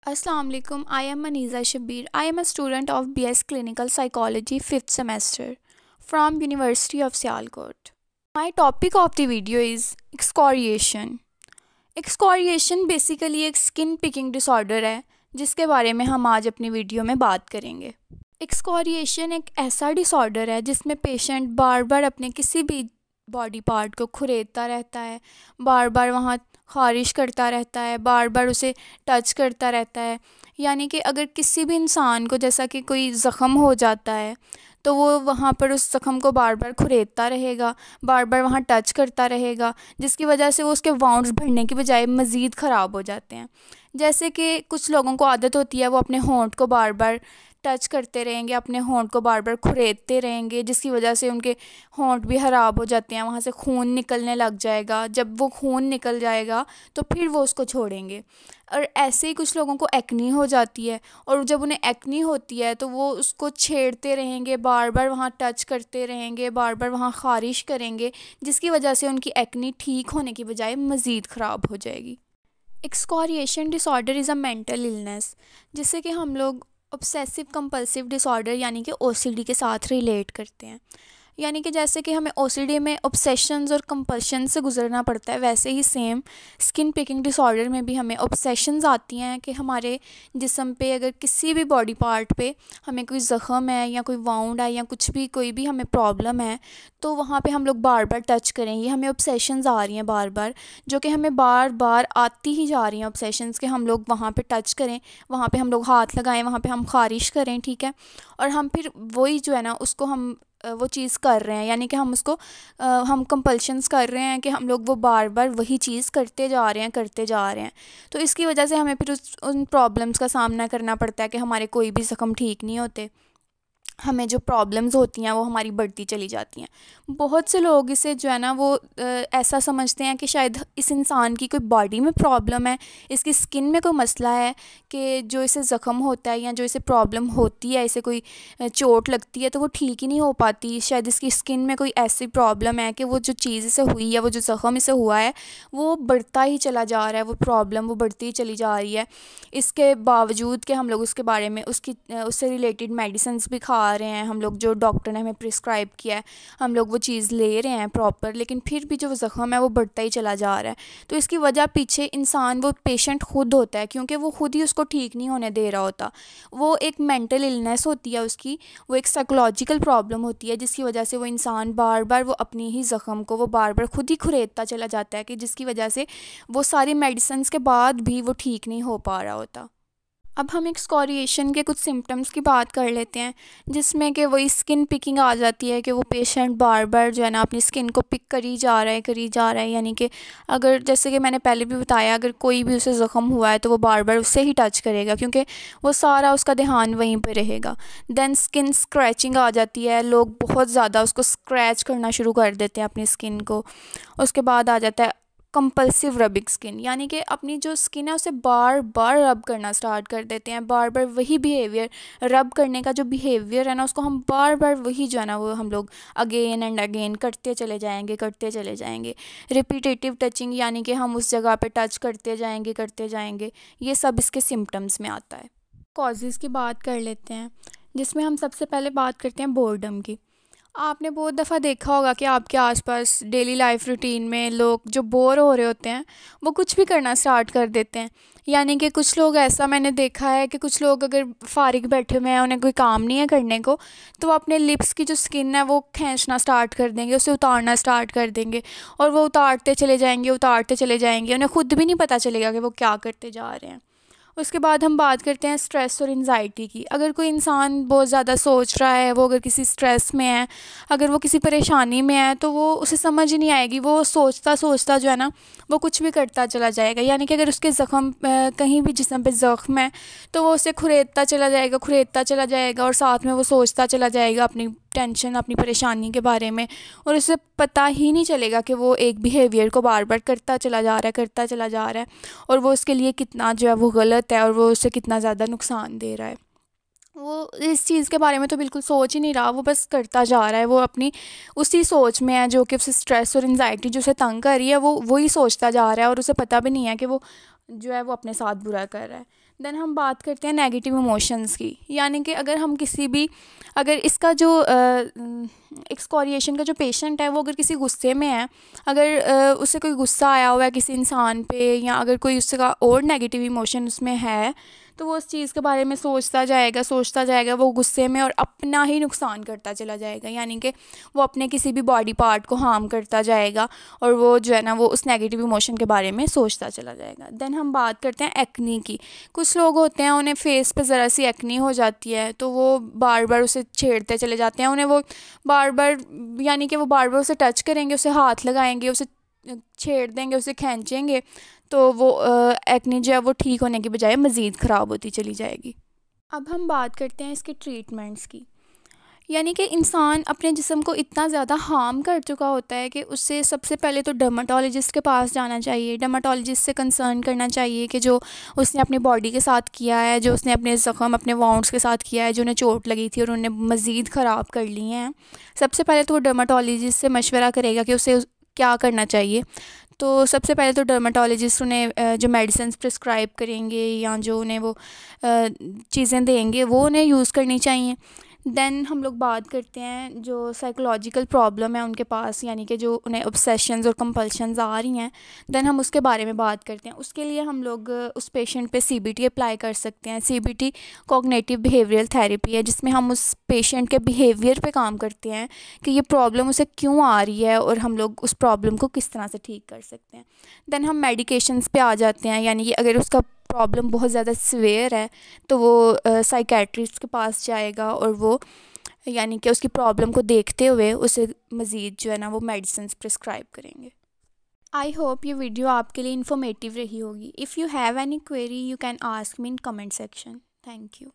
Assalamu alaikum. I am Maniza Shabir. I am a student of BS Clinical Psychology 5th semester from University of Sialkot. My topic of the video is excoriation. Excoriation basically एक skin picking disorder है जिसके बारे में हम आज अपनी video में बात करेंगे। एक्सकोरिएशन एक ऐसा डिसऑर्डर है जिसमें पेशेंट बार बार अपने किसी भी बॉडी पार्ट को खुरेदता रहता है, बार बार वहाँ ख़ारिश करता रहता है, बार बार उसे टच करता रहता है। यानी कि अगर किसी भी इंसान को जैसा कि कोई ज़ख़म हो जाता है तो वो वहाँ पर उस ज़ख़म को बार बार खुरेदता रहेगा, बार बार वहाँ टच करता रहेगा, जिसकी वजह से वो उसके वाउंड्स भरने की बजाय मज़ीद ख़राब हो जाते हैं। जैसे कि कुछ लोगों को आदत होती है वो अपने होंठ को बार बार टच करते रहेंगे, अपने होंठ को बार बार खुरेदते रहेंगे, जिसकी वजह से उनके होंठ भी ख़राब हो जाते हैं, वहाँ से खून निकलने लग जाएगा। जब वो खून निकल जाएगा तो फिर वो उसको छोड़ेंगे। और ऐसे ही कुछ लोगों को एक्नी हो जाती है और जब उन्हें एक्नी होती है तो वो उसको छेड़ते रहेंगे, बार बार वहाँ टच करते रहेंगे, बार बार वहाँ ख़ारिश करेंगे, जिसकी वजह से उनकी एक्नी ठीक होने की बजाय मज़ीद ख़राब हो जाएगी। Excoriation disorder is a mental illness जिससे कि हम लोग ऑब्सेसिव कंपल्सिव डिसऑर्डर यानी कि ओसीडी के साथ रिलेट करते हैं। यानी कि जैसे कि हमें ओसीडी में ऑब्सेशंस और कंपल्शन से गुजरना पड़ता है, वैसे ही सेम स्किन पिकिंग डिसऑर्डर में भी हमें ऑब्सेशंस आती हैं कि हमारे जिस्म पे अगर किसी भी बॉडी पार्ट पे हमें कोई ज़ख़म है या कोई वाउंड है या कुछ भी कोई भी हमें प्रॉब्लम है तो वहाँ पे हम लोग बार बार टच करें। ये हमें ऑब्सेशंस आ रही हैं बार बार, जो कि हमें बार बार आती ही जा रही हैं ऑब्सेशंस के हम लोग वहाँ पे टच करें, वहाँ पे हम लोग हाथ लगाएं, वहाँ पे हम ख़ारिश करें, ठीक है। और हम फिर वही जो है ना उसको हम वो चीज़ कर रहे हैं, यानी कि हम उसको हम कंपल्शंस कर रहे हैं कि हम लोग वो बार बार वही चीज़ करते जा रहे हैं। तो इसकी वजह से हमें फिर उन प्रॉब्लम्स का सामना करना पड़ता है कि हमारे कोई भी ज़ख़म ठीक नहीं होते, हमें जो प्रॉब्लम्स होती हैं वो हमारी बढ़ती चली जाती हैं। बहुत से लोग इसे जो है ना वो ऐसा समझते हैं कि शायद इस इंसान की कोई बॉडी में प्रॉब्लम है, इसकी स्किन में कोई मसला है कि जो इसे ज़ख़म होता है या जो इसे प्रॉब्लम होती है, इसे कोई चोट लगती है तो वो ठीक ही नहीं हो पाती। शायद इसकी स्किन में कोई ऐसी प्रॉब्लम है कि वो जो चीज़ इसे हुई है, वो जो ज़ख़म इसे हुआ है वो बढ़ता ही चला जा रहा है, वो प्रॉब्लम वो बढ़ती ही चली जा रही है। इसके बावजूद कि हम लोग उसके बारे में उससे रिलेटेड मेडिसिन्स भी खा रहे हैं, हम लोग जो डॉक्टर ने हमें प्रिस्क्राइब किया है हम लोग वो चीज़ ले रहे हैं प्रॉपर, लेकिन फिर भी जो ज़ख़म है वो बढ़ता ही चला जा रहा है। तो इसकी वजह पीछे इंसान वो पेशेंट खुद होता है, क्योंकि वो खुद ही उसको ठीक नहीं होने दे रहा होता। वो एक मेंटल इलनेस होती है उसकी, वो एक साइकोलॉजिकल प्रॉब्लम होती है जिसकी वजह से वो इंसान बार बार वो अपनी ही ज़ख़म को वो बार बार खुद ही खुरेदता चला जाता है, कि जिसकी वजह से वो सारी मेडिसिन्स के बाद भी वो ठीक नहीं हो पा रहा होता। अब हम एक्सकोरिएशन के कुछ सिम्टम्स की बात कर लेते हैं, जिसमें कि वही स्किन पिकिंग आ जाती है कि वो पेशेंट बार बार जो है ना अपनी स्किन को पिक करी जा रहा है। यानी कि अगर जैसे कि मैंने पहले भी बताया, अगर कोई भी उसे ज़ख़म हुआ है तो वो बार बार उससे ही टच करेगा, क्योंकि वो सारा उसका ध्यान वहीं पर रहेगा। देन स्किन स्क्रैचिंग आ जाती है, लोग बहुत ज़्यादा उसको स्क्रैच करना शुरू कर देते हैं अपनी स्किन को। उसके बाद आ जाता है कंपल्सिव रबिंग स्किन, यानी कि अपनी जो स्किन है उसे बार बार रब करना स्टार्ट कर देते हैं, बार बार वही बिहेवियर, रब करने का जो बिहेवियर है ना उसको हम बार बार वही जो है ना वो हम लोग अगेन एंड अगेन करते चले जाएंगे। रिपीटेटिव टचिंग, यानी कि हम उस जगह पे टच करते जाएंगे। ये सब इसके सिम्टम्स में आता है। कॉजेज़ की बात कर लेते हैं, जिसमें हम सबसे पहले बात करते हैं बोर्डम की। आपने बहुत दफ़ा देखा होगा कि आपके आसपास डेली लाइफ रूटीन में लोग जो बोर हो रहे होते हैं वो कुछ भी करना स्टार्ट कर देते हैं। यानी कि कुछ लोग, ऐसा मैंने देखा है कि कुछ लोग अगर फारिग बैठे हुए हैं, उन्हें कोई काम नहीं है करने को, तो वो अपने लिप्स की जो स्किन है वो खींचना स्टार्ट कर देंगे, उसे उतारना स्टार्ट कर देंगे, और वो उतारते चले जाएंगे, उन्हें खुद भी नहीं पता चलेगा कि वो क्या करते जा रहे हैं। उसके बाद हम बात करते हैं स्ट्रेस और एंजाइटी की। अगर कोई इंसान बहुत ज़्यादा सोच रहा है, वो अगर किसी स्ट्रेस में है, अगर वो किसी परेशानी में है, तो वो उसे समझ ही नहीं आएगी, वो सोचता सोचता जो है ना वो कुछ भी करता चला जाएगा। यानी कि अगर उसके ज़ख़म कहीं भी जिस्म पे ज़ख़म है तो वो उसे खुरेदता चला जाएगा और साथ में वो सोचता चला जाएगा अपनी टेंशन, अपनी परेशानी के बारे में, और उसे पता ही नहीं चलेगा कि वो एक बिहेवियर को बार बार करता चला जा रहा है और वो उसके लिए कितना जो है वो गलत है और वो उसे कितना ज़्यादा नुकसान दे रहा है। वो इस चीज़ के बारे में तो बिल्कुल सोच ही नहीं रहा, वो बस करता जा रहा है, वो अपनी उसी सोच में है जो कि उसे स्ट्रेस और एंजाइटी जो उसे तंग कर रही है, वो वही सोचता जा रहा है और उसे पता भी नहीं है कि वो जो है वो अपने साथ बुरा कर रहा है। देन हम बात करते हैं नेगेटिव इमोशंस की, यानी कि अगर इसका जो एक्सकोरिएशन का जो पेशेंट है वो अगर किसी गुस्से में है, अगर उससे कोई गुस्सा आया हुआ है किसी इंसान पे, या अगर कोई उसका और नेगेटिव इमोशन उसमें है, तो वो उस चीज़ के बारे में सोचता जाएगा वो गुस्से में, और अपना ही नुकसान करता चला जाएगा, यानी कि वो अपने किसी भी बॉडी पार्ट को हार्म करता जाएगा, और वो जो है ना वो उस नेगेटिव इमोशन के बारे में सोचता चला जाएगा। देन हम बात करते हैं एक्नी की। कुछ लोग होते हैं उन्हें फेस पे ज़रा सी एक्नी हो जाती है, तो वो बार बार उसे छेड़ते चले जाते हैं, उन्हें वो बार बार यानी कि वो बार बार उसे टच करेंगे, उसे हाथ लगाएंगे, उसे छेड़ देंगे, उसे खींचेंगे, तो वो एक्ने जो है वो ठीक होने की बजाय मज़ीद ख़राब होती चली जाएगी। अब हम बात करते हैं इसके ट्रीटमेंट्स की, यानी कि इंसान अपने जिस्म को इतना ज़्यादा हार्म कर चुका होता है कि उससे सबसे पहले तो डर्माटोलॉजिस्ट के पास जाना चाहिए। डर्माटोलॉजिस्ट से कंसर्न करना चाहिए कि जो उसने अपनी बॉडी के साथ किया है, जो उसने अपने ज़ख़म अपने वाउंड्स के साथ किया है, जो उन्हें चोट लगी थी और उन्हें मज़ीद ख़राब कर ली हैं, सबसे पहले तो वो डर्माटोलॉजिस्ट से मशवरा करेगा कि उसे क्या करना चाहिए। तो सबसे पहले तो डर्माटोलॉजिस्ट उन्हें जो मेडिसिन प्रिस्क्राइब करेंगे या जो उन्हें वो चीज़ें देंगे वो उन्हें यूज़ करनी चाहिए। देन हम लोग बात करते हैं जो साइकोलॉजिकल प्रॉब्लम है उनके पास, यानी कि जो उन्हें ऑब्सेशंस और कंपल्शंस आ रही हैं, देन हम उसके बारे में बात करते हैं। उसके लिए हम लोग उस पेशेंट पे सीबीटी अप्लाई कर सकते हैं। सीबीटी कॉग्निटिव बिहेवियरल थेरेपी है, जिसमें हम उस पेशेंट के बिहेवियर पे काम करते हैं कि ये प्रॉब्लम उसे क्यों आ रही है और हम लोग उस प्रॉब्लम को किस तरह से ठीक कर सकते हैं। देन हम मेडिकेशंस पे आ जाते हैं, यानी कि अगर उसका प्रॉब्लम बहुत ज़्यादा सीवियर है तो वो साइकेट्रिस्ट के पास जाएगा, और वो यानी कि उसकी प्रॉब्लम को देखते हुए उसे मज़ीद जो है ना वो मेडिसिन प्रिस्क्राइब करेंगे। आई होप ये वीडियो आपके लिए इन्फॉर्मेटिव रही होगी। If you have any query you can ask me in comment section. Thank you.